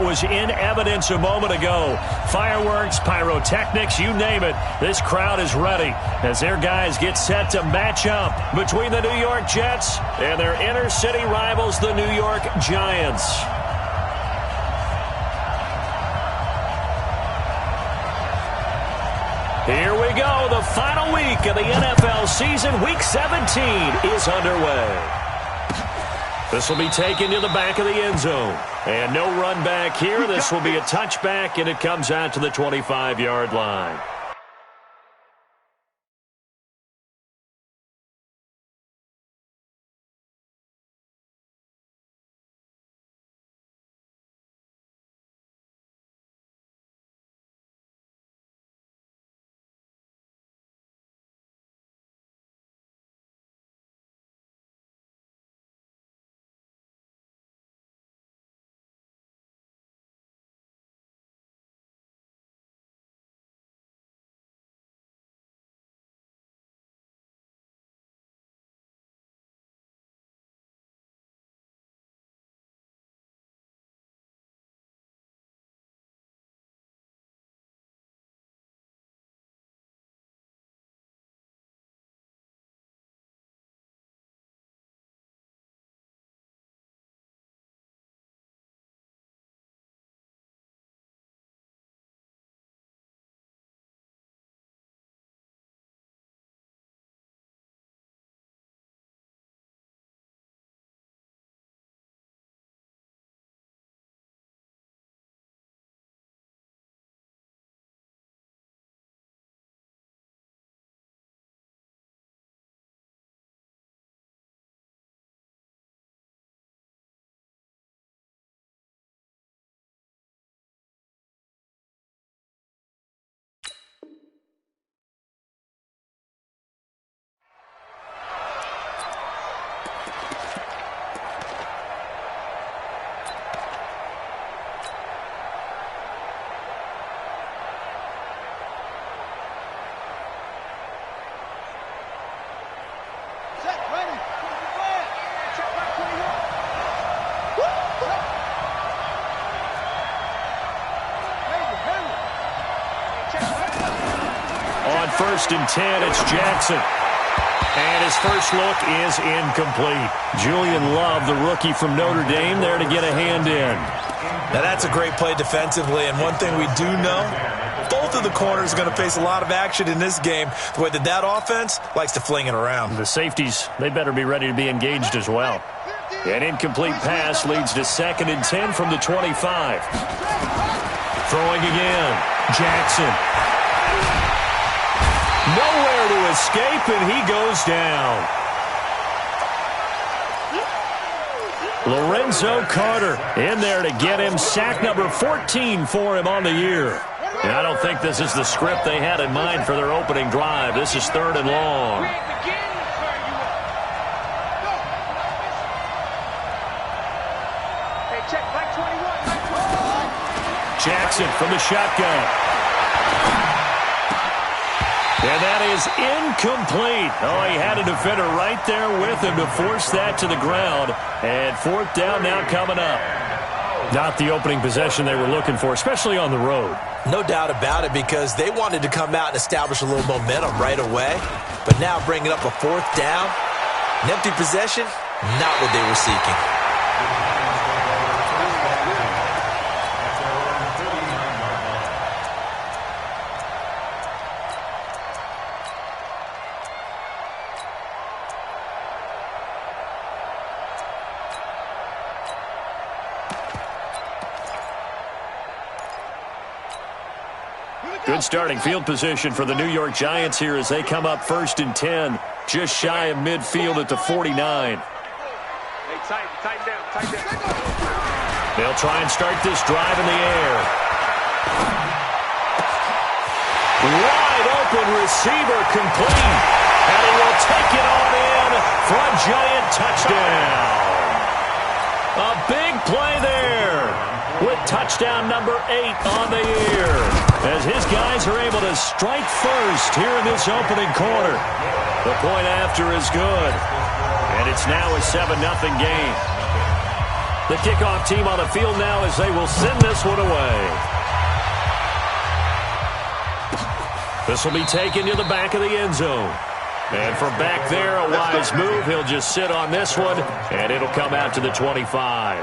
that was in evidence a moment ago. Fireworks, pyrotechnics, you name it. This crowd is ready as their guys get set to match up between the New York Jets and their inner city rivals, the New York Giants. Here we go. The final week of the NFL season. Week 17 is underway. This will be taken to the back of the end zone. And no run back here. This will be a touchback, and it comes out to the 25-yard line. First and 10, it's Jackson. And his first look is incomplete. Julian Love, the rookie from Notre Dame, there to get a hand in. Now that's a great play defensively, and one thing we do know, both of the corners are going to face a lot of action in this game, the way that offense likes to fling it around. The safeties, they better be ready to be engaged as well. An incomplete pass leads to 2nd and 10 from the 25. Throwing again, Jackson. Nowhere to escape, and he goes down. Lorenzo Carter in there to get him. Sack number 14 for him on the year. And I don't think this is the script they had in mind for their opening drive. This is 3rd and long. Jackson from the shotgun. And that is incomplete. Oh, he had a defender right there with him to force that to the ground. And 4th down now coming up. Not the opening possession they were looking for, especially on the road. No doubt about it, because they wanted to come out and establish a little momentum right away. But now bringing up a 4th down, an empty possession, not what they were seeking. Good starting field position for the New York Giants here as they come up 1st and 10, just shy of midfield at the 49. Hey, tighten down. They'll try and start this drive in the air. Wide open receiver complete. And he will take it on in for a Giant touchdown. A big play there with touchdown number 8 on the year, as his guys are able to strike first here in this opening quarter. The point after is good, and it's now a 7-0 game. The kickoff team on the field now as they will send this one away. This will be taken to the back of the end zone. And from back there, a wise move. He'll just sit on this one, and it'll come out to the 25.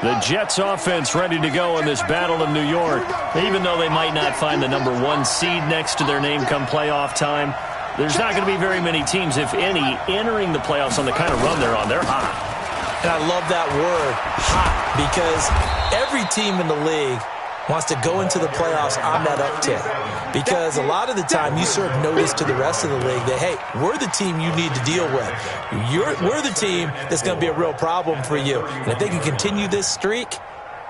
The Jets offense ready to go in this battle in New York. Even though they might not find the number 1 seed next to their name come playoff time, there's not going to be very many teams, if any, entering the playoffs on the kind of run they're on. They're hot. And I love that word, hot, because every team in the league wants to go into the playoffs on that uptick. Because a lot of the time you serve notice to the rest of the league that, hey, we're the team you need to deal with. We're the team that's going to be a real problem for you. And if they can continue this streak,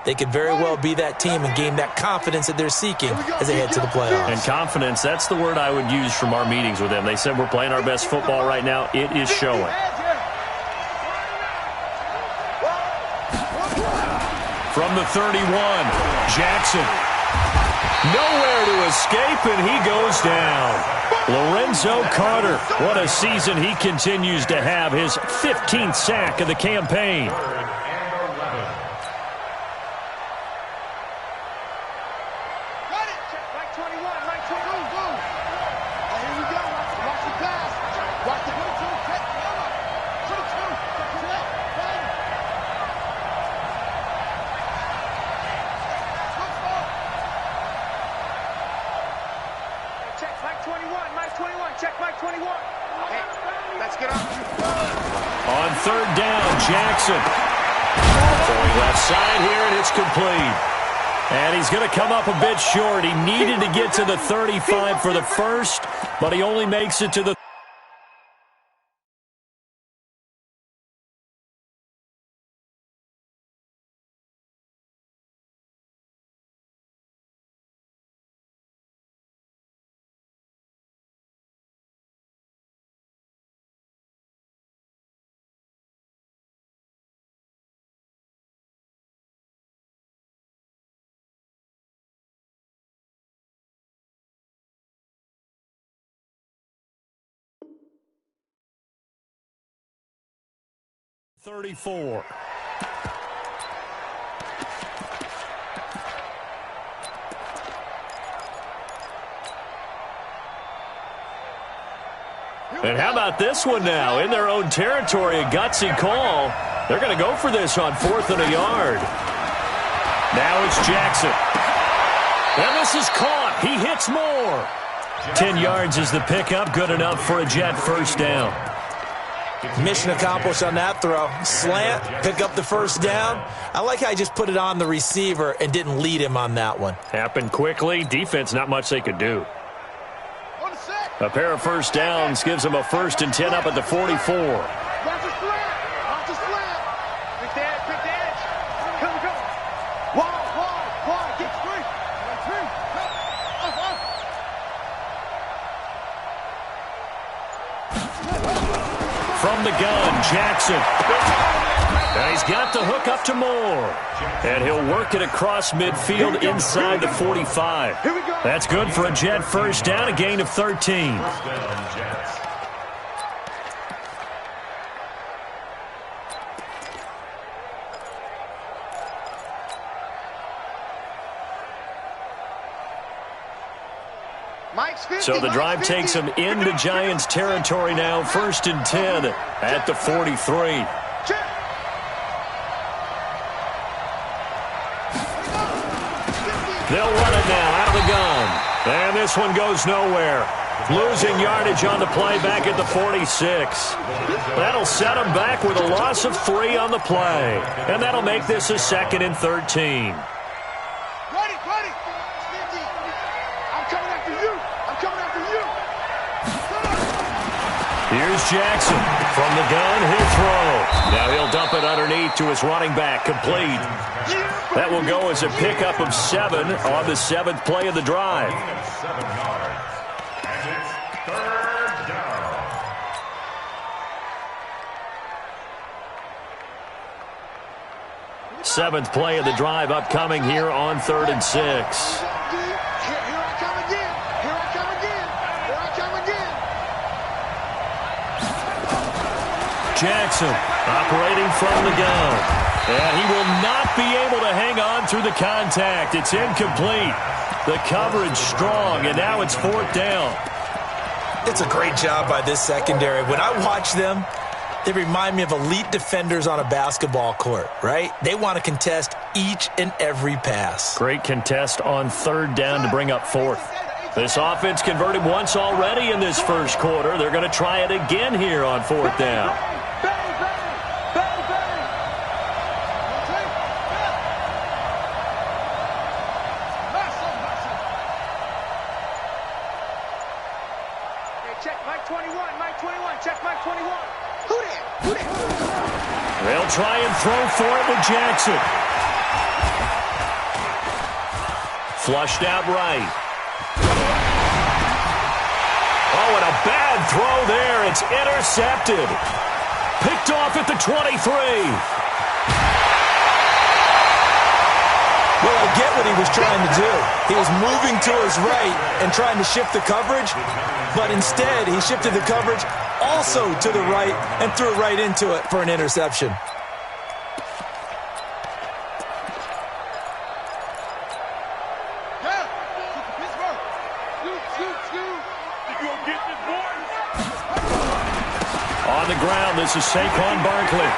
they could very well be that team and gain that confidence that they're seeking as they head to the playoffs. And confidence, that's the word I would use from our meetings with them. They said we're playing our best football right now. It is showing. From the 31, Jackson. Nowhere to escape, and he goes down. Lorenzo Carter, what a season he continues to have. His 15th sack of the campaign. On third down, Jackson. Throwing left side here, and it's complete. And he's going to come up a bit short. He needed to get to the 35 for the first, but he only makes it to the .34. And how about this one now? In their own territory, a gutsy call. They're going to go for this on 4th and a yard. Now it's Jackson. And this is caught. He hits more. 10 yards is the pickup. Good enough for a Jet first down. Mission accomplished on that throw. Slant, pick up the first down. I like how he just put it on the receiver and didn't lead him on that one. Happened quickly. Defense, not much they could do. A pair of first downs gives them a 1st and 10 up at the 44. From the gun, Jackson. And he's got the hook up to Moore. And he'll work it across midfield inside the 45. That's good for a Jet first down, a gain of 13. So the drive takes him into Giants territory now. 1st and 10 at the 43. They'll run it now out of the gun. And this one goes nowhere. Losing yardage on the play back at the 46. That'll set them back with a loss of 3 on the play. And that'll make this a 2nd and 13. Here's Jackson. From the gun, he'll throw. Now he'll dump it underneath to his running back. Complete. That will go as a pickup of 7 on the 7th play of the drive. 7th play of the drive upcoming here on 3rd and 6. Jackson operating from the gun. And he will not be able to hang on through the contact. It's incomplete. The coverage strong, and now it's 4th down. It's a great job by this secondary. When I watch them, they remind me of elite defenders on a basketball court, right? They want to contest each and every pass. Great contest on 3rd down to bring up 4th. This offense converted once already in this first quarter. They're going to try it again here on 4th down. They'll try and throw for it with Jackson. Flushed out right. Oh, and a bad throw there. It's intercepted. Picked off at the 23. Well, I get what he was trying to do. He was moving to his right and trying to shift the coverage, but instead he shifted the coverage also to the right and threw right into it for an interception. On the ground, this is Saquon Barkley.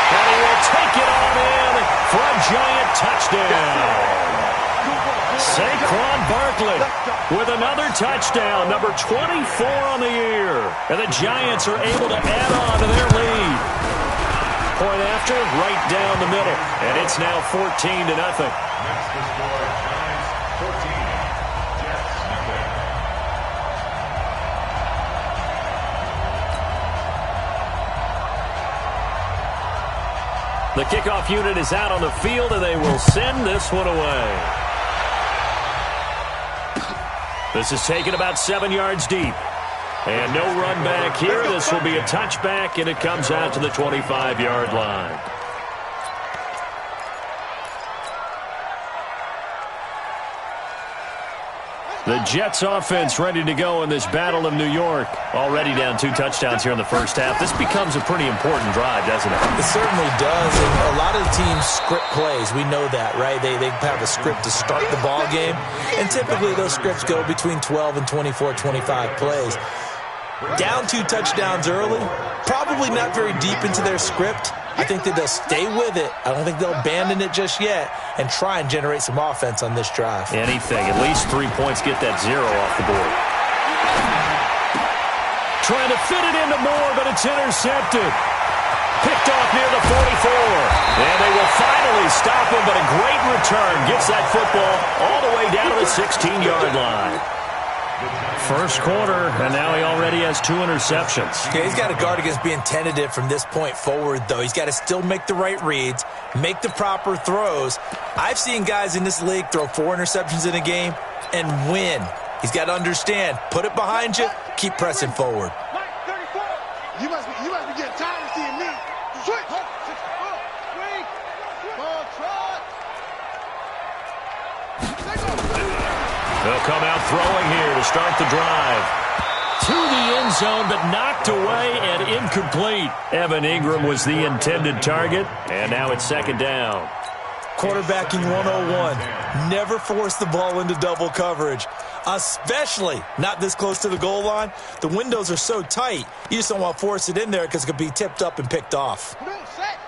And he will take it on in for a Giant touchdown. Saquon Barkley with another touchdown, number 24 on the year. And the Giants are able to add on to their lead. Point after, right down the middle. And it's now 14-0. Next to score, Giants 14, Jets nothing. The kickoff unit is out on the field, and they will send this one away. This is taken about 7 yards deep. And no run back here. This will be a touchback, and it comes out to the 25-yard line. The Jets offense ready to go in this Battle of New York. Already down 2 touchdowns here in the first half. This becomes a pretty important drive, doesn't it? It certainly does. And a lot of the teams script plays. We know that, right? They have a script to start the ball game. And typically those scripts go between 12 and 24, 25 plays. Down 2 touchdowns early, probably not very deep into their script. I think that they'll stay with it. I don't think they'll abandon it just yet and try and generate some offense on this drive. Anything. At least 3 points, get that 0 off the board. Trying to fit it into Moore, but it's intercepted. Picked off near the 44. And they will finally stop him, but a great return. Gets that football all the way down to the 16-yard line. First quarter, and now he already has 2 interceptions. Yeah, he's got to guard against being tentative from this point forward, though. He's got to still make the right reads, make the proper throws. I've seen guys in this league throw 4 interceptions in a game and win. He's got to understand, put it behind you, keep pressing forward. You must be getting tired of seeing me. Switch. They'll come out throwing here to start the drive. To the end zone, but knocked away and incomplete. Evan Ingram was the intended target, and now it's 2nd down. Quarterbacking 101. Never force the ball into double coverage, especially not this close to the goal line. The windows are so tight, you just don't want to force it in there because it could be tipped up and picked off.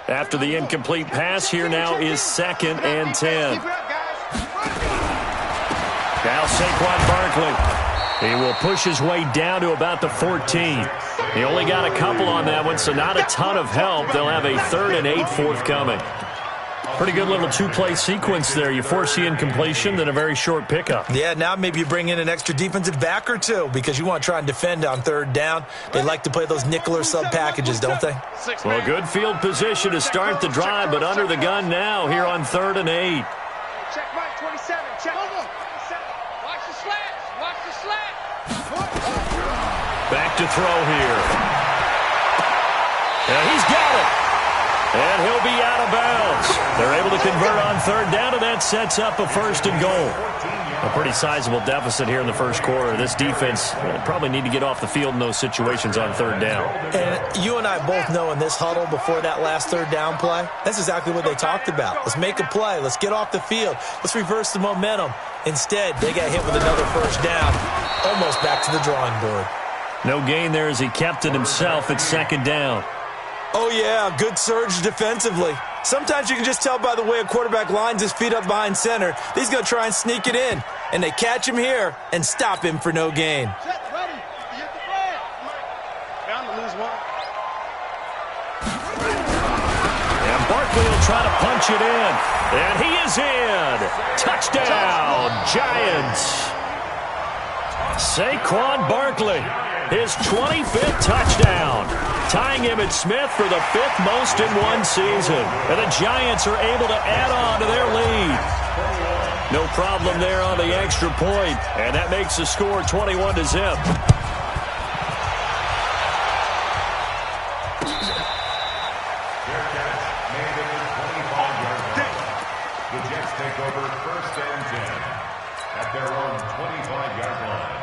After the incomplete pass, here now is 2nd and 10. Now Saquon Barkley. He will push his way down to about the 14. He only got a couple on that one, so not a ton of help. They'll have a 3rd and 8 forthcoming. Pretty good little 2-play sequence there. You force the incompletion, then a very short pickup. Yeah, now maybe you bring in an extra defensive back or 2 because you want to try and defend on 3rd down. They like to play those nickel or sub packages, don't they? Well, good field position to start the drive, but under the gun now here on 3rd and 8. Check Mike 27. Check 27. Watch the slats. Watch the slats. Back to throw here. Yeah, he's got it. And he'll be out of bounds. They're able to convert on third down, and that sets up a 1st and goal. A pretty sizable deficit here in the first quarter. This defense probably need to get off the field in those situations on third down. And you and I both know in this huddle before that last third down play, that's exactly what they talked about. Let's make a play. Let's get off the field. Let's reverse the momentum. Instead, they got hit with another 1st down, almost back to the drawing board. No gain there as he kept it himself at 2nd down. Oh, yeah, good surge defensively. Sometimes you can just tell by the way a quarterback lines his feet up behind center. He's going to try and sneak it in. And they catch him here and stop him for no gain. Set, ready. You get the flag. Bound to lose one. And Barkley will try to punch it in. And he is in. Touchdown, Giants. Saquon Barkley, his 25th touchdown, tying Emmitt Smith for the 5th most in one season. And the Giants are able to add on to their lead. No problem there on the extra point, and that makes the score 21-0. The Jets take over 1st and 10 at their own 25-yard line.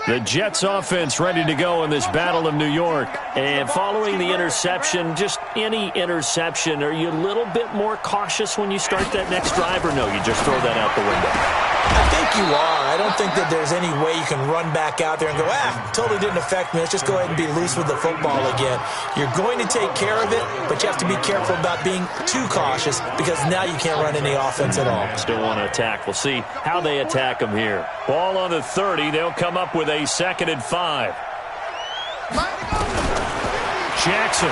The Jets offense ready to go in this Battle of New York. And following the interception, just any interception, are you a little bit more cautious when you start that next drive, or no, you just throw that out the window? I think you are. I don't think that there's any way you can run back out there and go, totally didn't affect me. Let's just go ahead and be loose with the football again. You're going to take care of it, but you have to be careful about being too cautious because now you can't run any offense at all. Still want to attack. We'll see how they attack them here. Ball on the 30. They'll come up with a 2nd and 5. Jackson.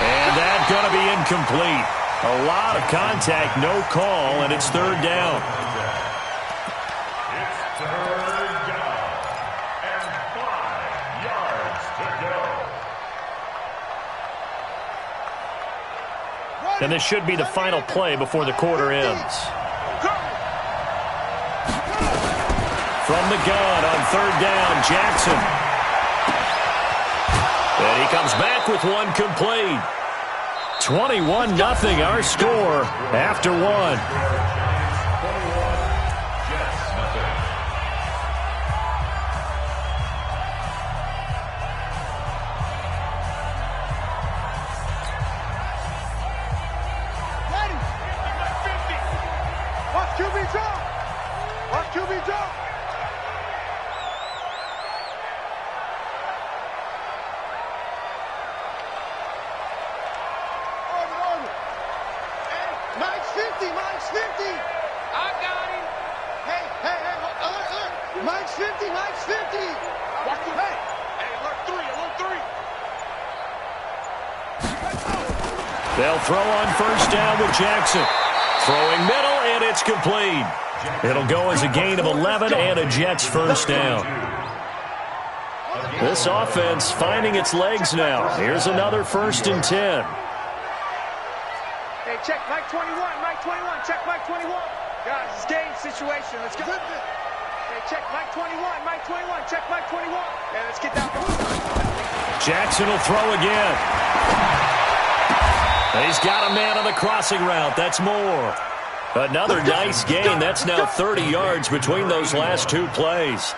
And that's going to be incomplete. A lot of contact, no call, and it's 3rd down. It's 3rd down and 5 yards to go. And this should be the final play before the quarter ends. From the gun on 3rd down, Jackson. And he comes back with one complete. 21-0 our score after 1. Ready. 50. Watch QB drop. Watch QB drop. Mike's 50. Mike's 50. I got him. Hey, alert. Mike's 50. Mike's 50. Watch the Hey. Hey, alert 3. They'll throw on 1st down with Jackson. Throwing middle, and it's complete. It'll go as a gain of 11 and a Jets 1st down. This offense finding its legs now. Here's another 1st and 10. Hey, check Mike 21. Mike 21. Check Mike 21. Guys, it's game situation. Let's go. Hey, check Mike 21. Mike 21. Check Mike 21. Hey, let's get that one. Jackson will throw again. He's got a man on the crossing route. That's more. Another nice gain. That's now 30 yards between those last 2 plays.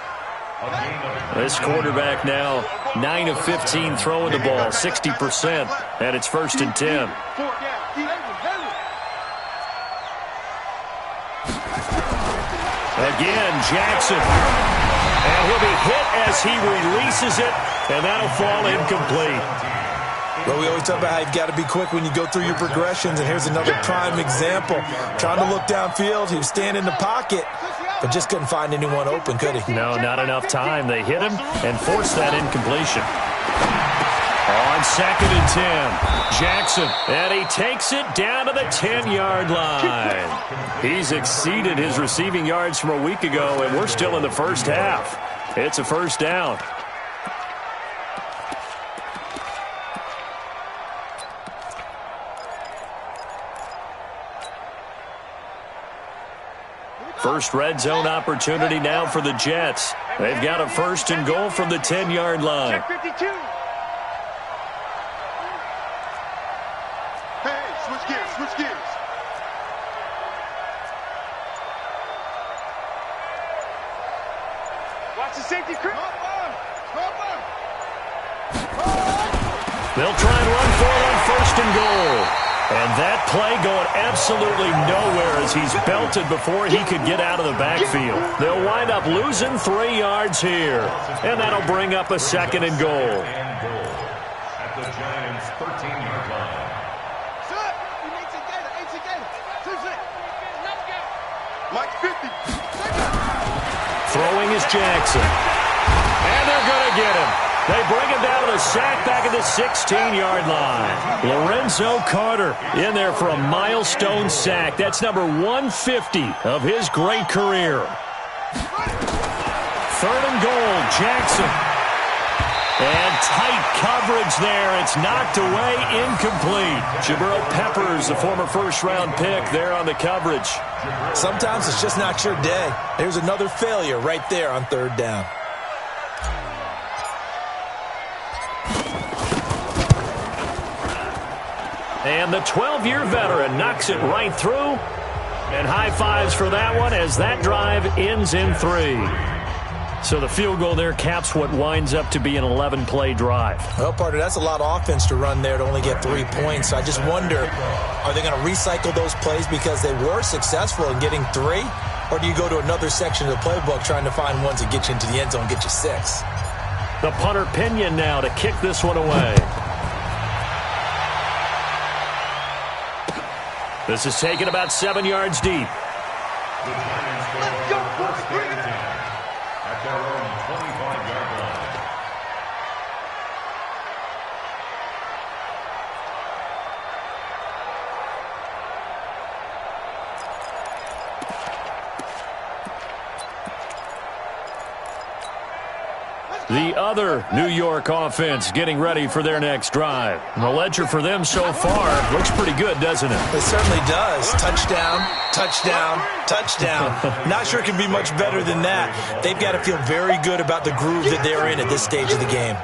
This quarterback now 9 of 15 throwing the ball, 60%, and it's 1st and 10. Again, Jackson. And he'll be hit as he releases it, and that'll fall incomplete. Well, we always talk about how you've got to be quick when you go through your progressions, and here's another prime example. Trying to look downfield, he was standing in the pocket, but just couldn't find anyone open, could he? No, not enough time. They hit him and forced that incompletion. On 2nd and 10, Jackson, and he takes it down to the 10-yard line. He's exceeded his receiving yards from a week ago, and we're still in the first half. It's a first down. First red zone opportunity now for the Jets. They've got a first and goal from the 10-yard line. Check 52. Hey, switch gears, switch gears. Watch the safety crew. They'll try and run for it on first and goal. And that play going absolutely nowhere as he's belted before he could get out of the backfield. They'll wind up losing 3 yards here. And that'll bring up a second and goal. At the Giants' 13-yard line. Set. You need to get it. Mike 50. Throwing is Jackson. And they're going to get him. They bring him down to the sack back at the 16-yard line. Lorenzo Carter in there for a milestone sack. That's number 150 of his great career. Third and goal, Jackson. And tight coverage there. It's knocked away, incomplete. Jabril Peppers, the former first-round pick, there on the coverage. Sometimes it's just not your day. There's another failure right there on third down. And the 12-year veteran knocks it right through. And high fives for that one as that drive ends in 3. So the field goal there caps what winds up to be an 11-play drive. Well, partner, that's a lot of offense to run there to only get 3 points. So I just wonder, are they going to recycle those plays because they were successful in getting 3? Or do you go to another section of the playbook trying to find ones that get you into the end zone and get you 6? The punter Pinion now to kick this one away. This is taken about 7 yards deep. The Giants go first and 10 at their own 25-yard line. The other New York offense getting ready for their next drive. And the ledger for them so far looks pretty good, doesn't it? It certainly does. Touchdown, touchdown, touchdown. Not sure it can be much better than that. They've got to feel very good about the groove that they're in at this stage of the game.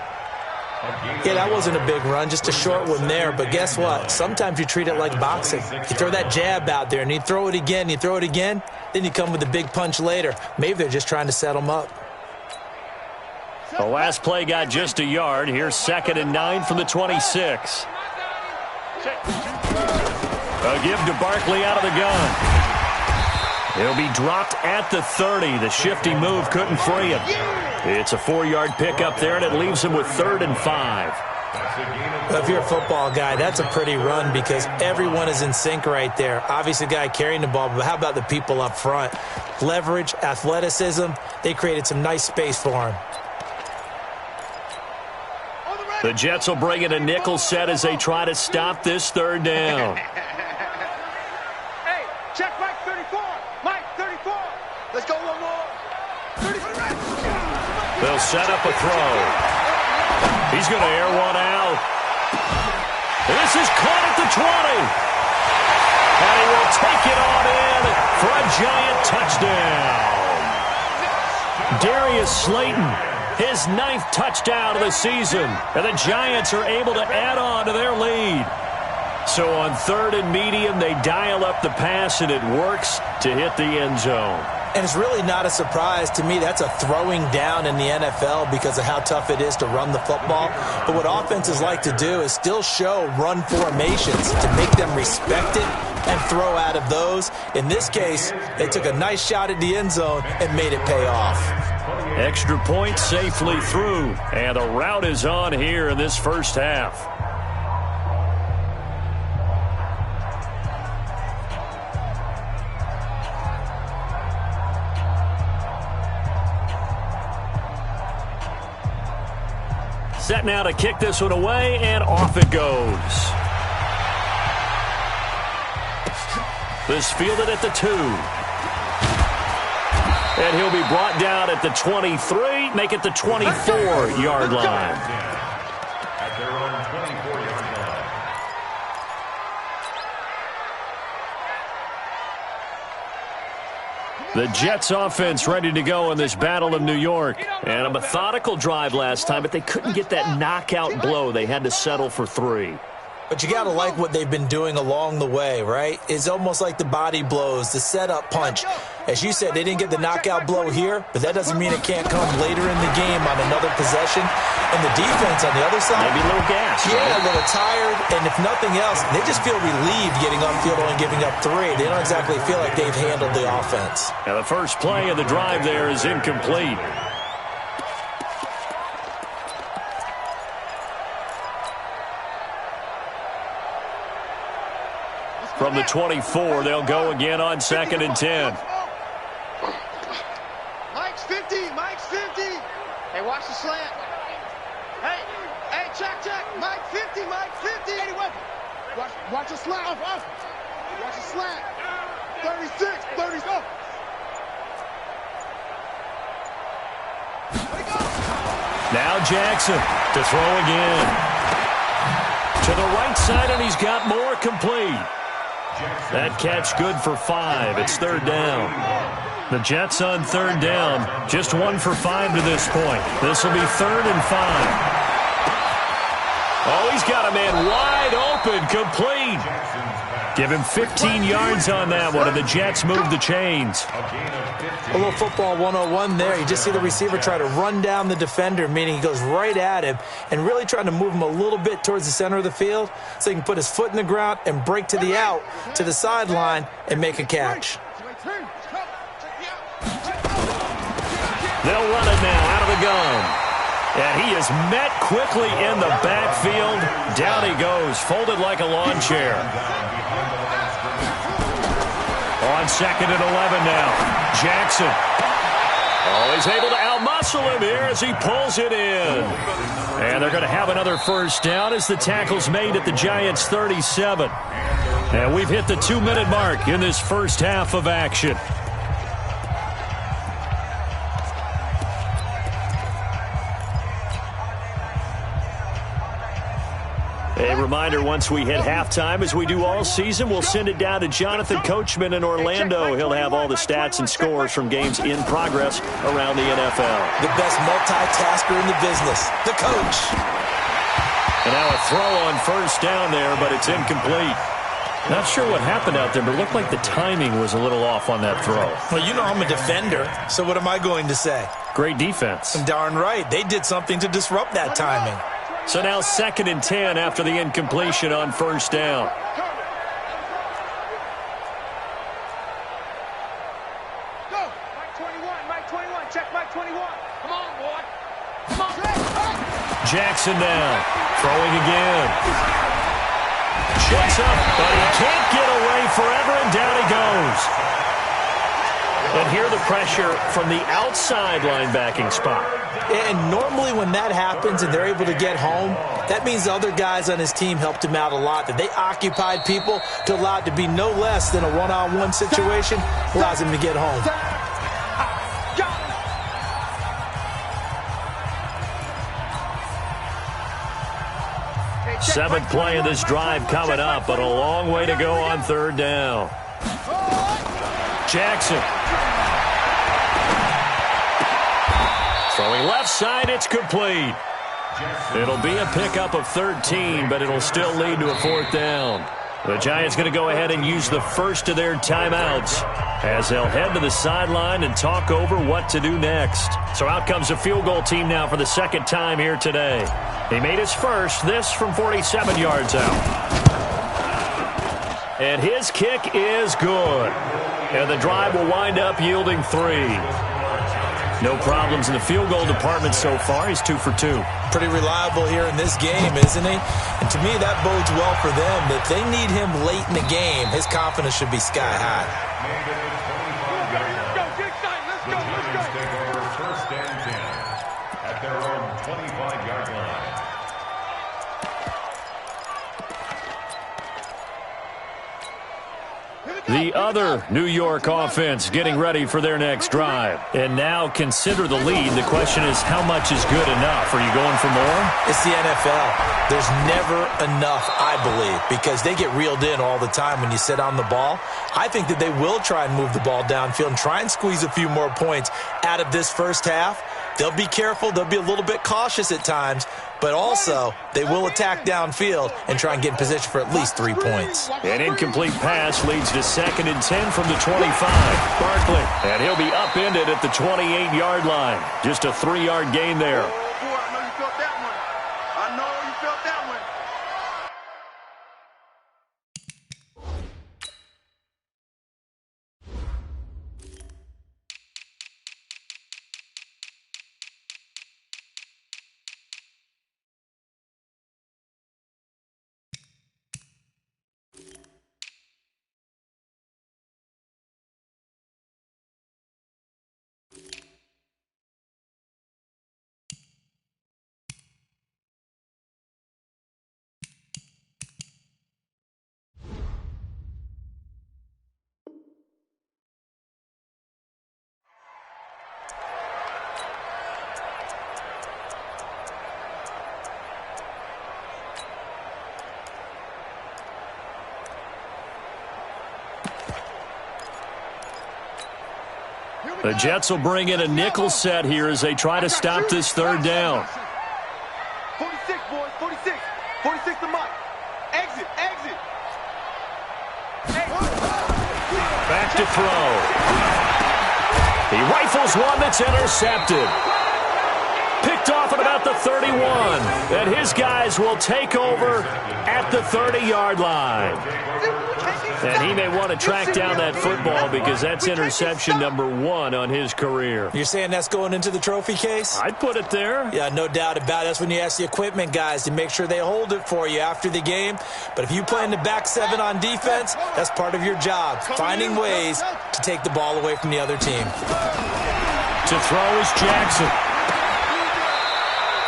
Yeah, that wasn't a big run, just a short one there. But guess what? Sometimes you treat it like boxing. You throw that jab out there, and you throw it again, you throw it again, then you come with a big punch later. Maybe they're just trying to set them up. The last play got just a yard. Here's 2nd and 9 from the 26. A give to Barkley out of the gun. He'll be dropped at the 30. The shifty move couldn't free him. It's a 4-yard pickup there, and it leaves him with 3rd and 5. Well, if you're a football guy, that's a pretty run because everyone is in sync right there. Obviously, the guy carrying the ball, but how about the people up front? Leverage, athleticism, they created some nice space for him. The Jets will bring in a nickel set as they try to stop this 3rd down. Hey, check Mike 34. Mike 34. Let's go one more. 34. They'll set up a throw. He's going to air one out. This is caught at the 20. And he will take it on in for a Giant touchdown. Darius Slayton. His 9th touchdown of the season. And the Giants are able to add on to their lead. So on 3rd and medium, they dial up the pass, and it works to hit the end zone. And it's really not a surprise to me. That's a throwing down in the NFL because of how tough it is to run the football. But what offenses like to do is still show run formations to make them respect it and throw out of those. In this case, they took a nice shot at the end zone and made it pay off. Extra point safely through. And the route is on here in this first half. Set now to kick this one away, and off it goes. This fielded at the 2. And he'll be brought down at the 23, make it the 24-yard line. At their own 24-yard line. The Jets offense ready to go in this Battle of New York. And a methodical drive last time, but they couldn't get that knockout blow. They had to settle for 3. But you got to like what they've been doing along the way, right? It's almost like the body blows, the setup punch. As you said, they didn't get the knockout blow here, but that doesn't mean it can't come later in the game on another possession. And the defense on the other side, maybe a little gas. Yeah, right? A little tired. And if nothing else, they just feel relieved getting upfield and giving up 3. They don't exactly feel like they've handled the offense. Now the first play of the drive there is incomplete. From the 24, they'll go again on 2nd and 10. Mike's 50. Mike's 50. Hey, watch the slant. Hey, check. Mike 50. Mike 50. Watch the slant. Off. Watch the slant. 36. 30. Go. Now Jackson to throw again. To the right side, and he's got more complete. That catch good for 5. It's 3rd down. The Jets on 3rd down. Just 1 for 5 to this point. This will be 3rd and 5. Oh, he's got a man wide open, complete. Give him 15 yards on that one, and the Jets move the chains. A little football 101 there. You just see the receiver try to run down the defender, meaning he goes right at him and really trying to move him a little bit towards the center of the field so he can put his foot in the ground and break to the out, to the sideline, and make a catch. They'll run it now out of the gun. And he is met quickly in the backfield. Down he goes, folded like a lawn chair. On 2nd and 11 now. Jackson. Oh, he's able to outmuscle him here as he pulls it in. And they're going to have another first down as the tackle's made at the Giants' 37. And we've hit the 2-minute mark in this first half of action. A reminder, once we hit halftime, as we do all season, we'll send it down to Jonathan Coachman in Orlando. He'll have all the stats and scores from games in progress around the NFL. The best multitasker in the business, the coach. And now a throw on first down there, but it's incomplete. Not sure what happened out there, but it looked like the timing was a little off on that throw. Well, you know I'm a defender, so what am I going to say? Great defense. Darn right. They did something to disrupt that timing. So now 2nd and 10 after the incompletion on first down. Go. Mike 21. Check Mike 21. Come on, boy. Come on. Jackson now. Throwing again. Checks up, but he can't get away forever, and down he goes. And here the pressure from the outside linebacking spot. And normally when that happens and they're able to get home, that means the other guys on his team helped him out a lot, that they occupied people to allow it to be no less than a one-on-one situation, allows him to get home. Seventh play of this drive coming up, but a long way to go on 3rd down. Jackson. Throwing left side, it's complete. It'll be a pickup of 13, but it'll still lead to a 4th down. The Giants going to go ahead and use the first of their timeouts as they'll head to the sideline and talk over what to do next. So out comes a field goal team now for the 2nd time here today. He made his first, this from 47 yards out. And his kick is good. And the drive will wind up yielding 3. No problems in the field goal department so far. He's 2 for 2. Pretty reliable here in this game, isn't he? And to me, that bodes well for them. That they need him late in the game. His confidence should be sky high. The Giants take over 1st and 10 at their own 25-yard line. The other New York offense getting ready for their next drive. And now consider the lead. The question is, how much is good enough? Are you going for more? It's the NFL. There's never enough, I believe, because they get reeled in all the time when you sit on the ball. I think that they will try and move the ball downfield and try and squeeze a few more points out of this first half. They'll be careful. They'll be a little bit cautious at times, but also they will attack downfield and try and get in position for at least 3 points. An incomplete pass leads to 2nd and 10 from the 25. Barkley, and he'll be upended at the 28-yard line. Just a 3-yard gain there. Oh, boy, I know you felt that one. I know you felt that one. The Jets will bring in a nickel set here as they try to stop this 3rd down. 46, boys, 46. 46 to Mike. Exit, exit. Back to throw. He rifles one that's intercepted. Picked off at about the 31. And his guys will take over at the 30-yard line. And he may want to track down that football because that's interception number 1 on his career. You're saying that's going into the trophy case? I'd put it there. Yeah, no doubt about it. That's when you ask the equipment guys to make sure they hold it for you after the game. But if you play in the back 7 on defense, that's part of your job, finding ways to take the ball away from the other team. To throw is Jackson.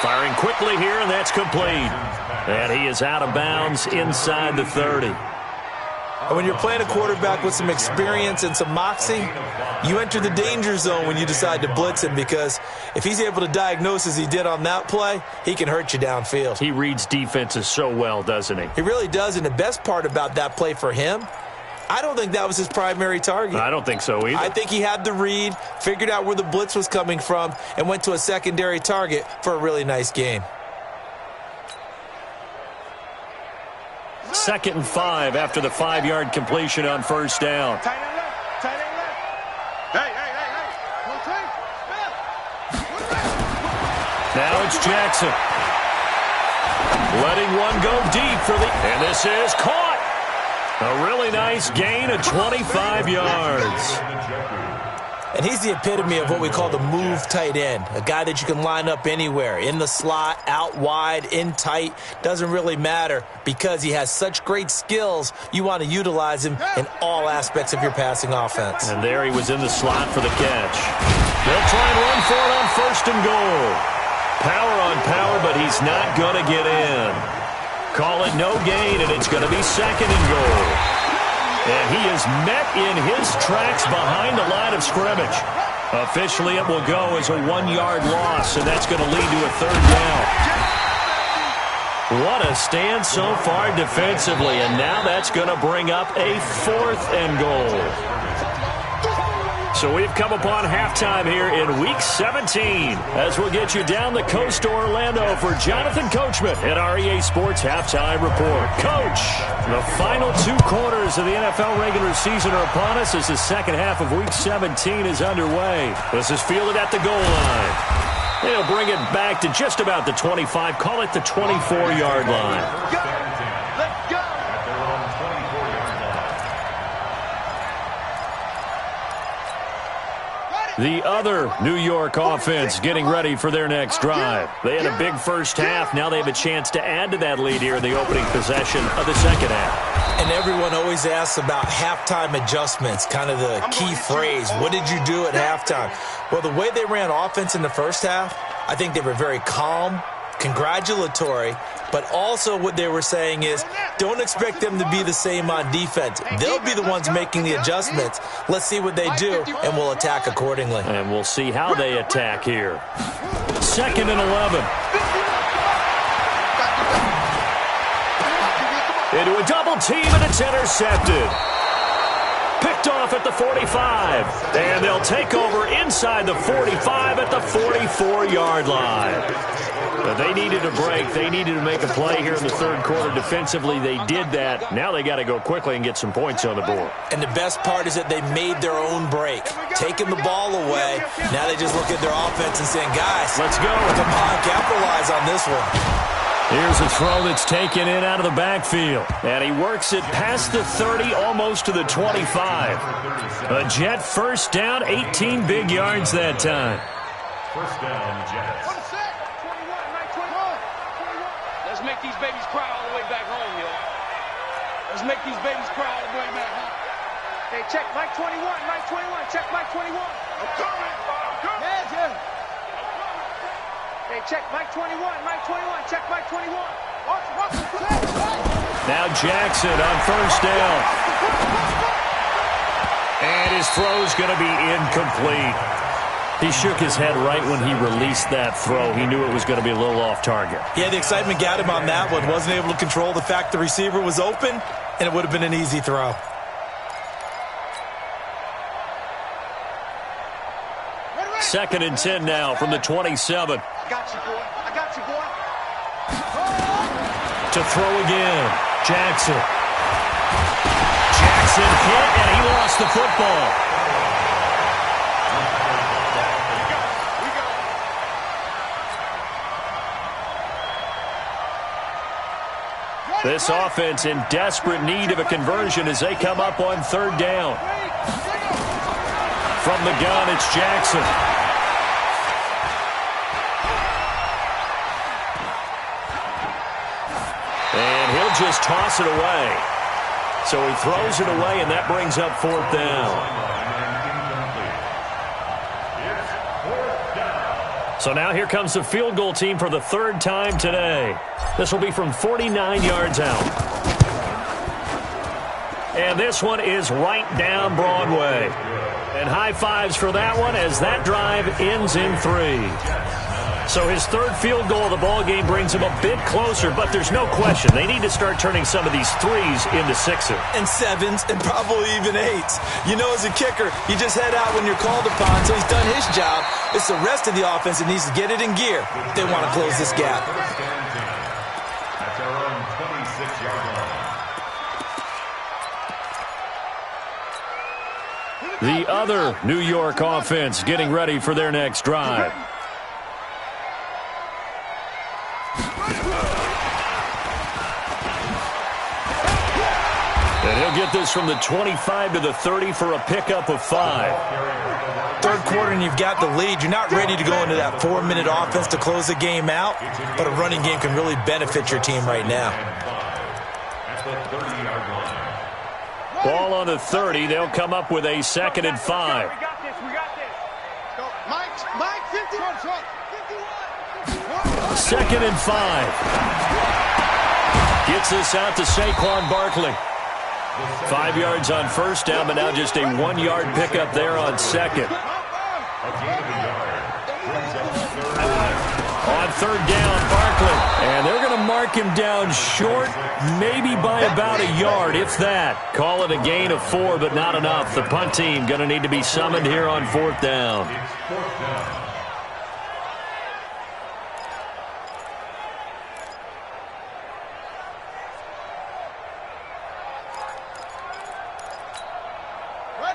Firing quickly here, and that's complete. And he is out of bounds inside the 30. And when you're playing a quarterback with some experience and some moxie, you enter the danger zone when you decide to blitz him, because if he's able to diagnose as he did on that play, he can hurt you downfield. He reads defenses so well, doesn't he? He really does, and the best part about that play for him, I don't think that was his primary target. I don't think so either. I think he had the read, figured out where the blitz was coming from, and went to a secondary target for a really nice gain. 2nd and 5 after the 5-yard completion on 1st down. Tight end left. Tight end left. Hey. Now it's Jackson. Letting one go deep for the... And this is caught. A really nice gain of 25 yards. And he's the epitome of what we call the move tight end, a guy that you can line up anywhere, in the slot, out wide, in tight, doesn't really matter, because he has such great skills, you want to utilize him in all aspects of your passing offense. And there he was in the slot for the catch. They'll try and run for it on 1st and goal. Power on power, but he's not going to get in. Call it no gain, and it's going to be 2nd and goal. And he is met in his tracks behind the line of scrimmage. Officially, it will go as a 1-yard loss, and that's going to lead to a 3rd down. What a stand so far defensively, and now that's going to bring up a 4th and goal. So we've come upon halftime here in Week 17 as we'll get you down the coast to Orlando for Jonathan Coachman at our EA Sports Halftime Report. Coach, the final 2 quarters of the NFL regular season are upon us as the 2nd half of Week 17 is underway. This is fielded at the goal line. They'll bring it back to just about the 25, call it the 24-yard line. The other New York offense getting ready for their next drive. They had a big first half. Now they have a chance to add to that lead here in the opening possession of the 2nd half. And everyone always asks about halftime adjustments, kind of the key phrase. What did you do at halftime? Well, the way they ran offense in the first half, I think they were very calm, congratulatory, but also what they were saying is don't expect them to be the same on defense. They'll be the ones making the adjustments. Let's see what they do, and we'll attack accordingly. And we'll see how they attack here. 2nd and 11. Into a double team, and it's intercepted. Picked off at the 45. And they'll take over inside the 45 at the 44-yard line. But they needed a break. They needed to make a play here in the third quarter defensively. They did that. Now they got to go quickly and get some points on the board. And the best part is that they made their own break. Taking the ball away. Now they just look at their offense and saying, guys, let's go. Come on, capitalize on this one. Here's a throw that's taken in out of the backfield. And he works it past the 30, almost to the 25. A Jet first down, 18 big yards that time. First down, Jets. Let's make these babies cry all the way back home, yo. Let's make these babies cry all the way back home. Hey, check Mike 21, Mike 21, check Mike 21. I'm coming. Yeah. Hey, check Mike 21, Mike 21, check Mike 21. Now Jackson on first down. And his throw's going to be incomplete. He shook his head right when he released that throw. He knew it was going to be a little off target. Yeah, the excitement got him on that one. Wasn't able to control the fact the receiver was open, and it would have been an easy throw. Second and 10 now from the 27. I got you, boy. I got you, boy. To throw again. Jackson. Jackson hit, and he lost the football. This offense in desperate need of a conversion as they come up on third down. From the gun, it's Jackson. And he'll just toss it away. So he throws it away, and that brings up fourth down. So now here comes the field goal team for the third time today. This will be from 49 yards out. And this one is right down Broadway. And high fives for that one as that drive ends in 3. So his third field goal of the ball game brings him a bit closer, but there's no question they need to start turning some of these threes into sixes. And sevens, and probably even eights. You know, as a kicker, you just head out when you're called upon, so he's done his job. It's the rest of the offense that needs to get it in gear. They want to close this gap. At their own 26-yard line. The other New York offense getting ready for their next drive. And he'll get this from the 25 to the 30 for a pickup of 5. Third quarter and you've got the lead. You're not ready to go into that 4-minute offense to close the game out, but a running game can really benefit your team right now. At the 30-yard line. Ball on the 30. They'll come up with a 2nd and 5. We got this. We got this. Mike, 51. 2nd and 5. Gets this out to Saquon Barkley. 5 yards on first down, but now just a 1-yard pickup there on second. On third down, Barkley. And they're going to mark him down short, maybe by about a yard, if that. Call it a gain of 4, but not enough. The punt team going to need to be summoned here on fourth down.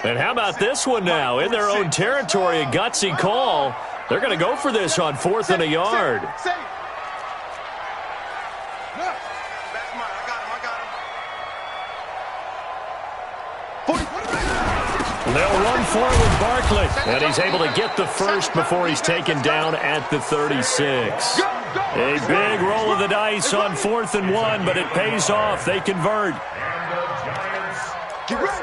And how about this one now? In their own territory, a gutsy call. They're going to go for this on 4th and a yard. They'll run forward Barkley. And he's able to get the first before he's taken down at the 36. A big roll of the dice on 4th and 1, but it pays off. They convert. Get ready.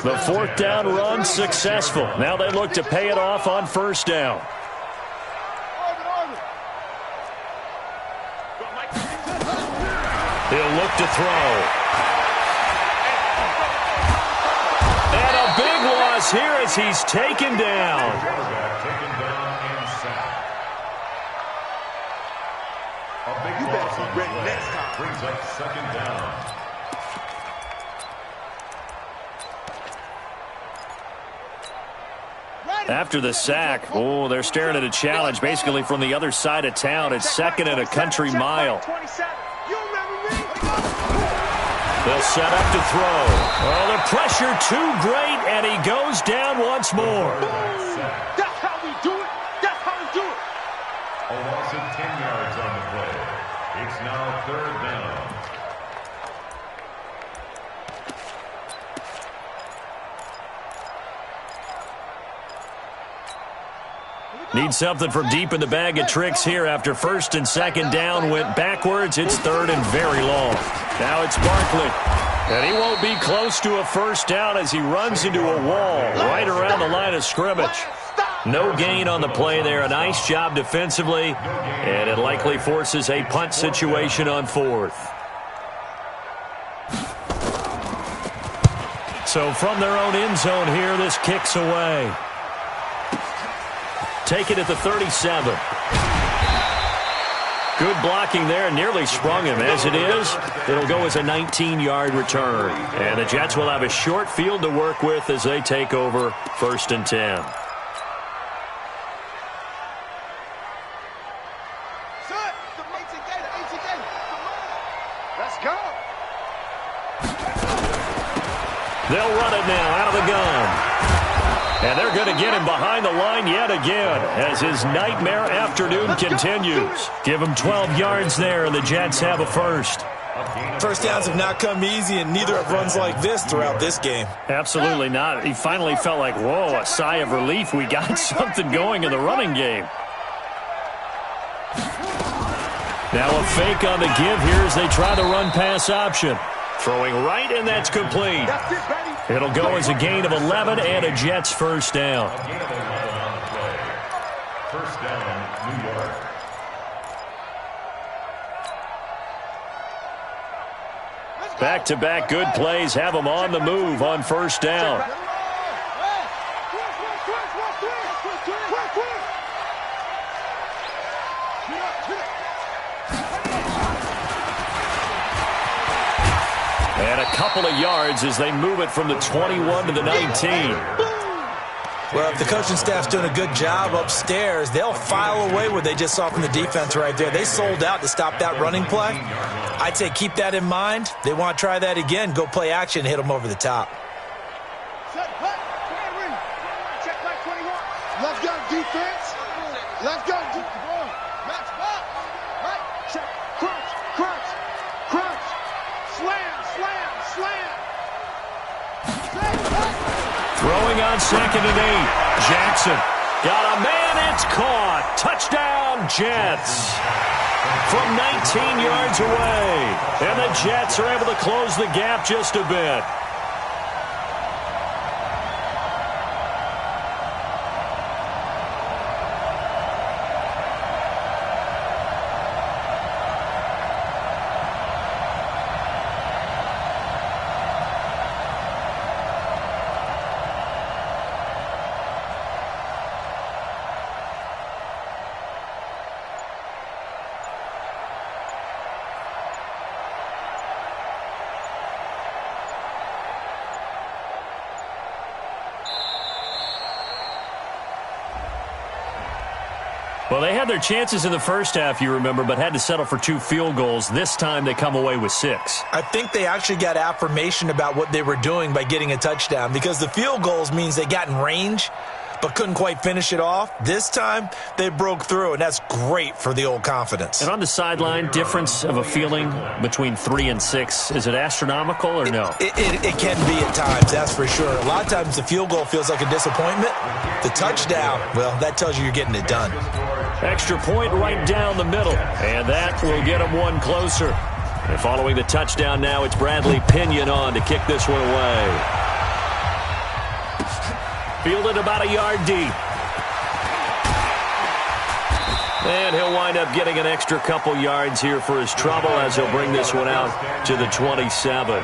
The fourth down run successful. Now they look to pay it off on first down. look to throw. And a big loss here as he's taken down. Taken down and sacked. A big loss on the play brings up second down. After the sack, oh, they're staring at a challenge basically from the other side of town. It's second and a country mile. They'll set up to throw. Oh, the pressure too great, and he goes down once more. That's how we do it. That's how we do it. A loss of 10 yards on the play. It's now third down. Need something from deep in the bag of tricks here after first and second down went backwards. It's third and very long. Now it's Barkley. And he won't be close to a first down as he runs into a wall right around the line of scrimmage. No gain on the play there. A nice job defensively. And it likely forces a punt situation on fourth. So from their own end zone here, this kicks away. Take it at the 37. Good blocking there, nearly sprung him. As it is, it'll go as a 19-yard return. And the Jets will have a short field to work with as they take over first and 10. Let's go. They'll run it now out of the gun. And they're going to get him behind the line yet again as his nightmare afternoon continues. Give him 12 yards there, and the Jets have a first. First downs have not come easy, and neither have runs like this throughout this game. Absolutely not. He finally felt like, whoa, a sigh of relief. We got something going in the running game. Now a fake on the give here as they try the run-pass option. Throwing right, and that's complete. It'll go as a gain of 11 and a Jets first down. A gain of 11 on the play. First down, New York. Back-to-back good plays have them on the move on first down. And a couple of yards as they move it from the 21 to the 19. Well, if the coaching staff's doing a good job upstairs, they'll file away what they just saw from the defense right there. They sold out to stop that running play. I'd say keep that in mind. They want to try that again. Go play action and hit them over the top. Let's go, defense. Let's go, defense. Match ball. Right. Check. Crunch, crunch, crunch. Slam, slam, slam. Throwing on second and 8. Jackson got a man. It's caught. Touchdown, Jets. From 19 yards away. And the Jets are able to close the gap just a bit. Well, they had their chances in the first half, you remember, but had to settle for 2 field goals. This time they come away with 6. I think they actually got affirmation about what they were doing by getting a touchdown because the field goals means they got in range but couldn't quite finish it off. This time they broke through, and that's great for the old confidence. And on the sideline, difference of a feeling between 3 and 6, is it astronomical or no? It can be at times, that's for sure. A lot of times the field goal feels like a disappointment. The touchdown, well, that tells you you're getting it done. Extra point right down the middle, and that will get them one closer. And following the touchdown now, it's Bradley Pinion on to kick this one away. Fielded about a yard deep. And he'll wind up getting an extra couple yards here for his trouble as he'll bring this one out to the 27.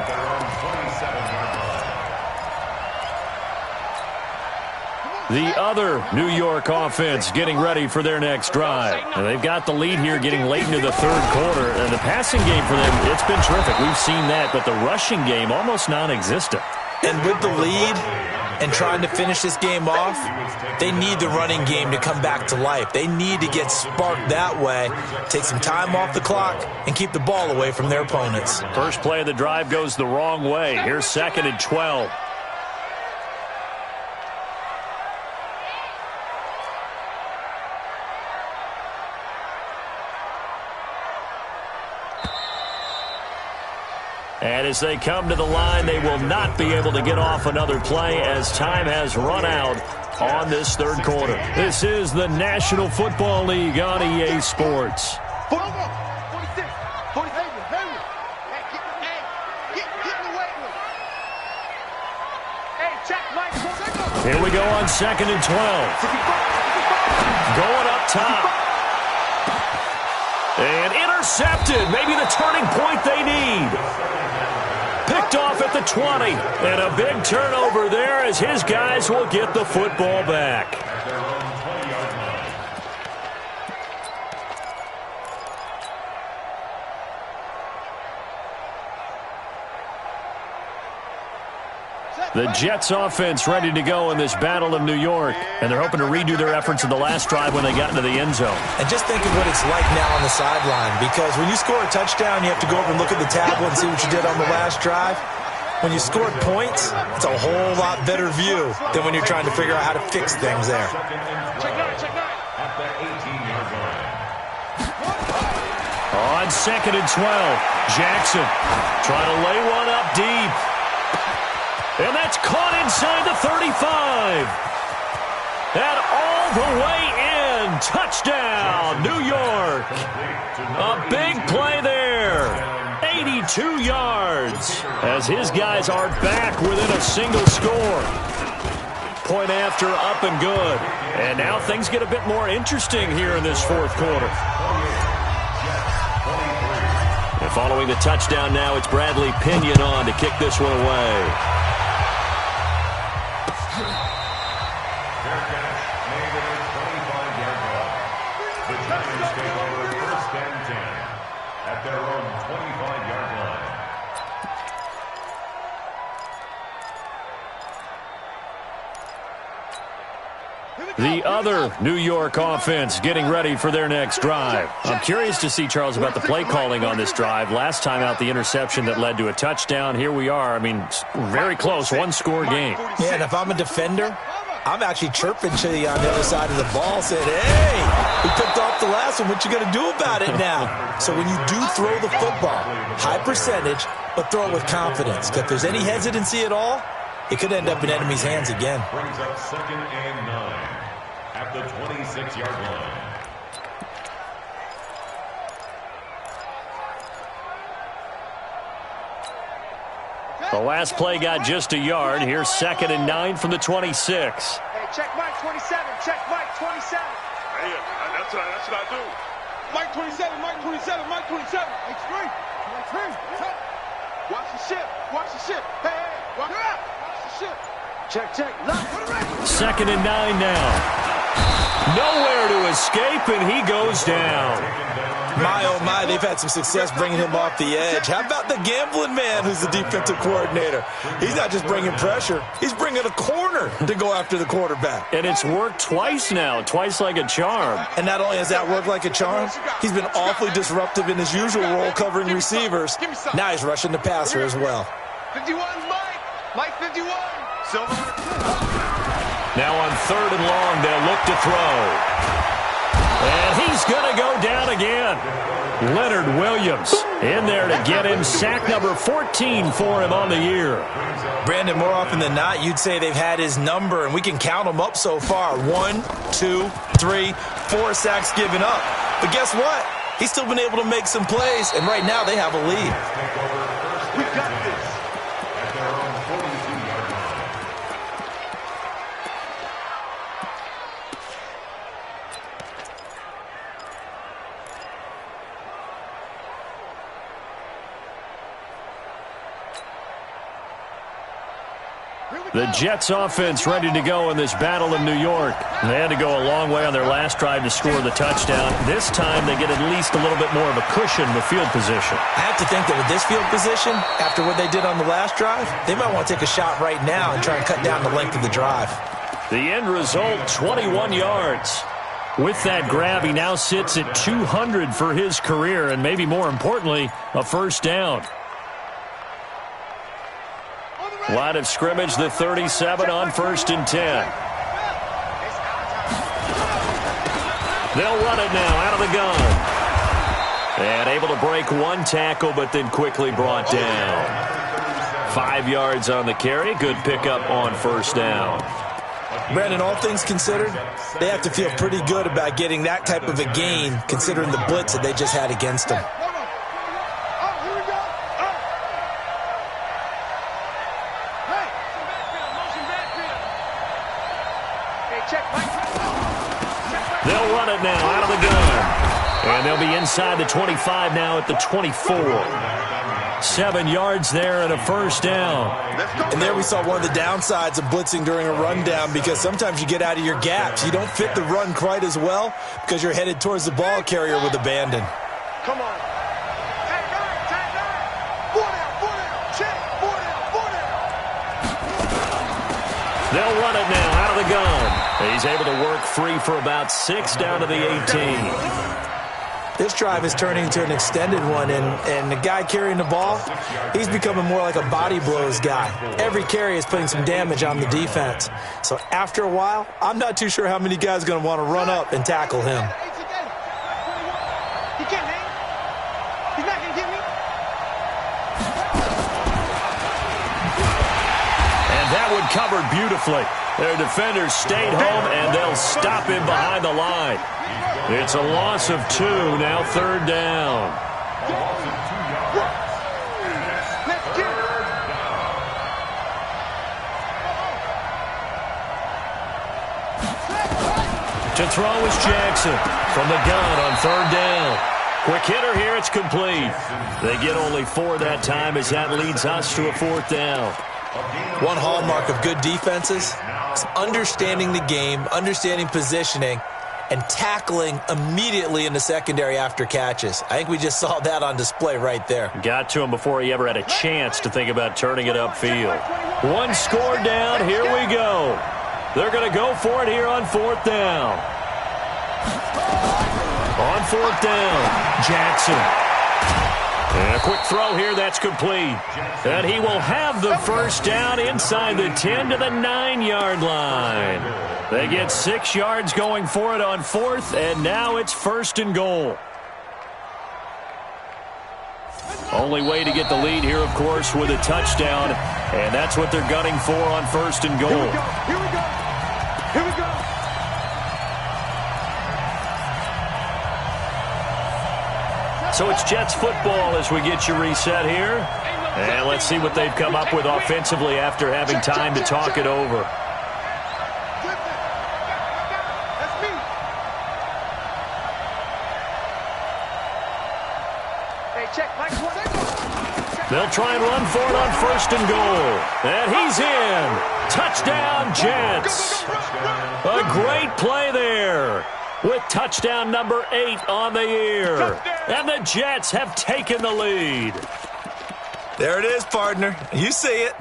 The other New York offense getting ready for their next drive. And they've got the lead here getting late into the third quarter. And the passing game for them, it's been terrific. We've seen that, but the rushing game almost non-existent. And with the lead and trying to finish this game off, they need the running game to come back to life. They need to get sparked that way, take some time off the clock, and keep the ball away from their opponents. First play of the drive goes the wrong way. Here's 2nd and 12. And as they come to the line, they will not be able to get off another play as time has run out on this third quarter. This is the National Football League on EA Sports. 46, 46, hey, get in the way with it. Hey, check, Mike. Here we go on 2nd and 12. Going up top. And intercepted. Maybe the turning point they need. Picked off at the 20. And a big turnover there as his guys will get the football back. The Jets offense ready to go in this Battle of New York. And they're hoping to redo their efforts in the last drive when they got into the end zone. And just think of what it's like now on the sideline, because when you score a touchdown, you have to go over and look at the tablet and see what you did on the last drive. When you scored points, it's a whole lot better view than when you're trying to figure out how to fix things there. Check nine. At the 18-yard line. On 2nd and 12, Jackson trying to lay one up deep. And that's caught inside the 35. And all the way in. Touchdown, New York. A big play there. 82 yards as his guys are back within a single score. Point after, up and good. And now things get a bit more interesting here in this fourth quarter. And following the touchdown now, it's Bradley Pinion on to kick this one away. At their own 25-yard line. The other New York offense getting ready for their next drive. I'm curious to see, Charles, about the play calling on this drive. Last time out, the interception that led to a touchdown. Here we are. I mean, very close, one-score game. Yeah, and if I'm a defender, I'm actually chirping to you on the other side of the ball, saying, hey, we picked off the last one. What you going to do about it now? So when you do throw the football, high percentage, but throw it with confidence. Because if there's any hesitancy at all, it could end up in enemy's hands again. Brings up 2nd and 9 at the 26-yard line. The last play got just a yard. Here's 2nd and 9 from the 26. Hey, check Mike 27. Check Mike 27. Hey, that's what I do. Mike 27. Mike 27. Mike 27. X3. Watch the ship. Watch the ship. Hey, watch the ship. Check. Lock. 2nd and 9 now. Nowhere to escape, and he goes down. My, oh my, they've had some success bringing him off the edge. How about the gambling man who's the defensive coordinator? He's not just bringing pressure. He's bringing a corner to go after the quarterback. And it's worked twice now, twice like a charm. And not only has that worked like a charm, he's been awfully disruptive in his usual role covering receivers. Now he's rushing the passer as well. 51, Mike 51. Silver. Now on 3rd and long, they'll look to throw. And he's going to go down again. Leonard Williams in there to get him sack number 14 for him on the year. Brandon, more often than not, you'd say they've had his number, and we can count them up so far. 1, 2, 3, 4 sacks given up. But guess what? He's still been able to make some plays, and right now they have a lead. We got this. At their own 42-yard line. The Jets offense ready to go in this battle in New York. They had to go a long way on their last drive to score the touchdown. This time they get at least a little bit more of a cushion with field position. I have to think that with this field position, after what they did on the last drive, they might want to take a shot right now and try and cut down the length of the drive. The end result, 21 yards. With that grab, he now sits at 200 for his career, and maybe more importantly, a first down. Line of scrimmage, the 37 on 1st and 10. They'll run it now out of the gun. And able to break one tackle, but then quickly brought down. 5 yards on the carry. Good pickup on first down. Brandon, all things considered, they have to feel pretty good about getting that type of a gain, considering the blitz that they just had against them. They'll run it now out of the gun. And they'll be inside the 25 now at the 24. 7 yards there and a first down. And there we saw one of the downsides of blitzing during a rundown, because sometimes you get out of your gaps. You don't fit the run quite as well because you're headed towards the ball carrier with abandon. Come on. They'll run it now out of the gun. He's able to work free for about 6 down to the 18. This drive is turning into an extended one, and the guy carrying the ball, he's becoming more like a body blows guy. Every carry is putting some damage on the defense. So after a while, I'm not too sure how many guys are going to want to run up and tackle him. He can't hang. He's not going to get me. And that one covered beautifully. Their defenders stayed home, and they'll stop him behind the line. It's a loss of 2, now 3rd down. To throw is Jackson from the gun on 3rd down. Quick hitter here, it's complete. They get only 4 that time as that leads us to a 4th down. One hallmark of good defenses is understanding the game, understanding positioning, and tackling immediately in the secondary after catches. I think we just saw that on display right there. Got to him before he ever had a chance to think about turning it upfield. 1 score down, here we go. They're going to go for it here on 4th down. On 4th down, Jackson. And a quick throw here, that's complete. And he will have the first down inside the 10 to the 9-yard line. They get 6 yards going for it on 4th, and now it's 1st and goal. Only way to get the lead here, of course, with a touchdown, and that's what they're gunning for on 1st and goal. Here we go. Here we go. So it's Jets football as we get you reset here. And let's see what they've come up with offensively after having time to talk it over. They'll try and run for it on 1st and goal. And he's in. Touchdown, Jets. A great play there, with touchdown number 8 on the year. And the Jets have taken the lead. There it is, partner. You see it.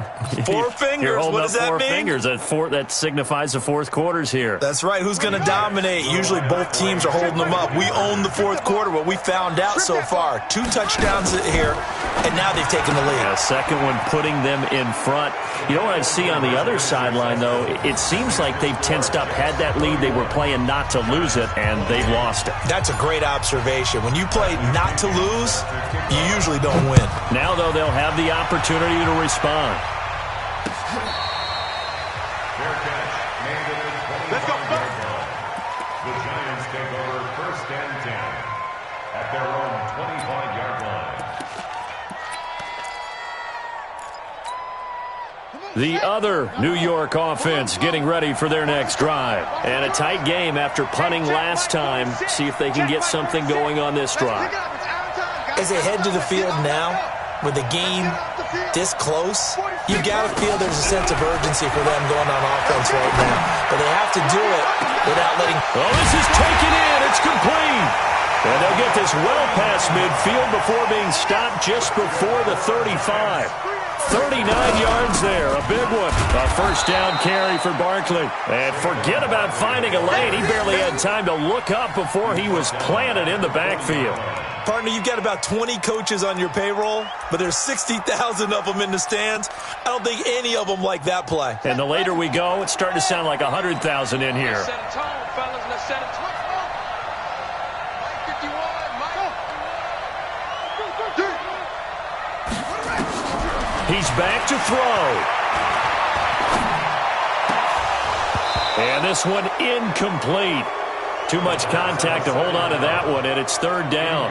4 fingers. You're holding what does up that 4 mean? fingers. That signifies the 4th quarter's here. That's right. Who's going to dominate? Usually both teams are holding them up. We own the 4th quarter. What we found out so far, 2 touchdowns here, and now they've taken the lead. A second one putting them in front. You know what I see on the other sideline, though? It seems like they've tensed up, had that lead. They were playing not to lose it, and they've lost it. That's a great observation. When you play not to lose, you usually don't win. Now, though, they'll have the opportunity to respond. Let's go. The Giants take over 1st and 10 at their own 25-yard line. The other New York offense getting ready for their next drive. And a tight game after punting last time. See if they can get something going on this drive. As they head to the field now, with the game this close, you got to feel there's a sense of urgency for them going on offense right now. But they have to do it without letting... Oh, this is taken in. It's complete. And they'll get this well past midfield before being stopped just before the 35. 39 yards there, a big one. A first down carry for Barkley. And forget about finding a lane. He barely had time to look up before he was planted in the backfield. Partner, you've got about 20 coaches on your payroll, but there's 60,000 of them in the stands. I don't think any of them like that play. And the later we go, it's starting to sound like 100,000 in here. Let's set a tone, fellas. Let's set a tone. Mike 51, Mike. He's back to throw. And this one incomplete. Too much contact to hold on to that one, and it's third down.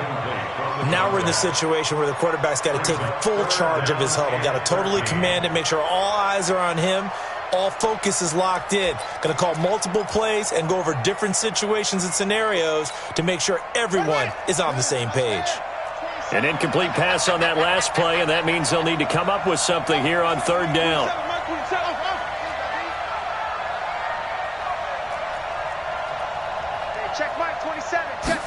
Now we're in the situation where the quarterback's got to take full charge of his huddle. Got to totally command it, make sure all eyes are on him. All focus is locked in. Going to call multiple plays and go over different situations and scenarios to make sure everyone is on the same page. An incomplete pass on that last play, and that means they'll need to come up with something here on third down. Check Mike 27. Check.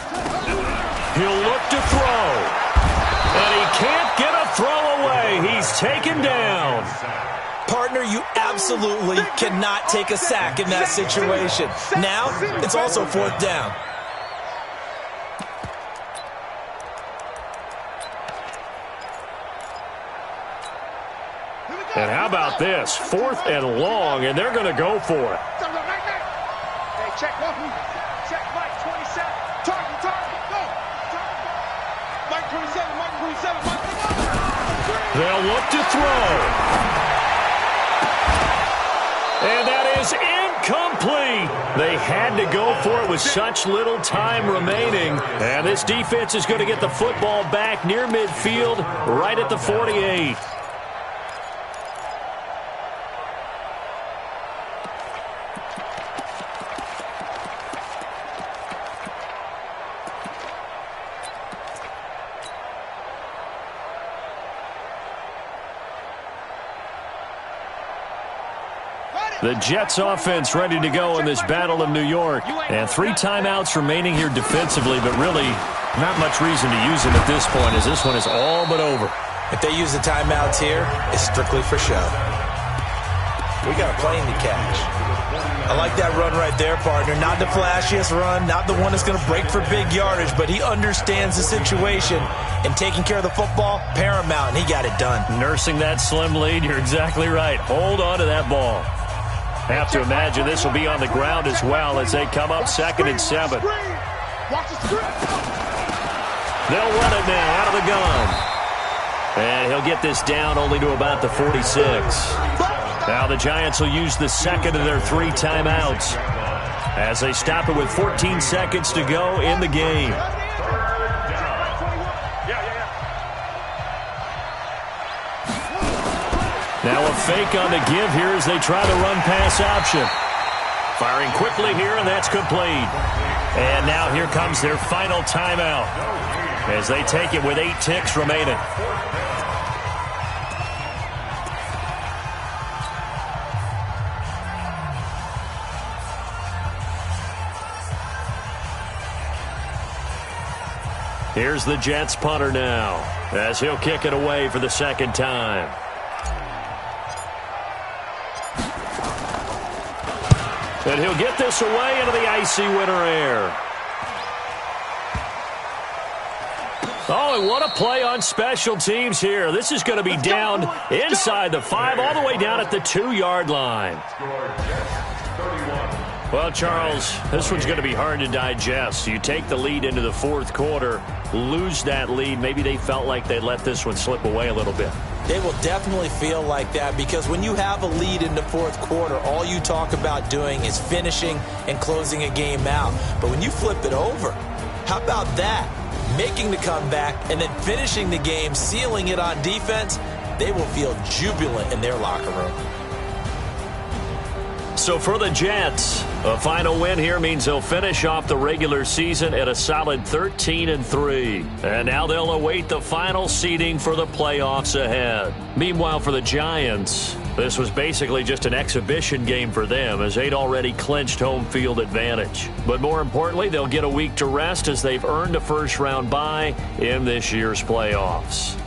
He'll look to throw. And he can't get a throw away. He's taken down. Partner, you absolutely cannot take a sack in that situation. Now, it's also fourth down. And how about this? Fourth and long, and they're going to go for it. Hey, check Mike 27. Target, go. Mike 27, Mike 27, Mike 27. They'll look to throw. And that is incomplete. They had to go for it with such little time remaining. And this defense is going to get the football back near midfield, right at the 48. The Jets offense ready to go in this battle of New York. And 3 timeouts remaining here defensively, but really not much reason to use them at this point as this one is all but over. If they use the timeouts here, it's strictly for show. We got a plane to catch. I like that run right there, partner. Not the flashiest run, not the one that's going to break for big yardage, but he understands the situation, and taking care of the football, paramount, and he got it done. Nursing that slim lead, you're exactly right. Hold on to that ball. Have to imagine this will be on the ground as well as they come up 2nd and 7. They'll run it now out of the gun. And he'll get this down only to about the 46. Now the Giants will use the second of their 3 timeouts as they stop it with 14 seconds to go in the game. Now a fake on the give here as they try the run-pass option. Firing quickly here, and that's complete. And now here comes their final timeout as they take it with 8 ticks remaining. Here's the Jets punter now as he'll kick it away for the second time. And he'll get this away into the icy winter air. Oh, and what a play on special teams here. This is going to be down inside the 5, all the way down at the 2-yard line. Well, Charles, this one's going to be hard to digest. You take the lead into the fourth quarter, lose that lead. Maybe they felt like they let this one slip away a little bit. They will definitely feel like that because when you have a lead in the fourth quarter, all you talk about doing is finishing and closing a game out. But when you flip it over, how about that? Making the comeback and then finishing the game, sealing it on defense, they will feel jubilant in their locker room. So for the Jets, a final win here means they'll finish off the regular season at a solid 13-3. And now they'll await the final seeding for the playoffs ahead. Meanwhile, for the Giants, this was basically just an exhibition game for them as they'd already clinched home field advantage. But more importantly, they'll get a week to rest as they've earned a first-round bye in this year's playoffs.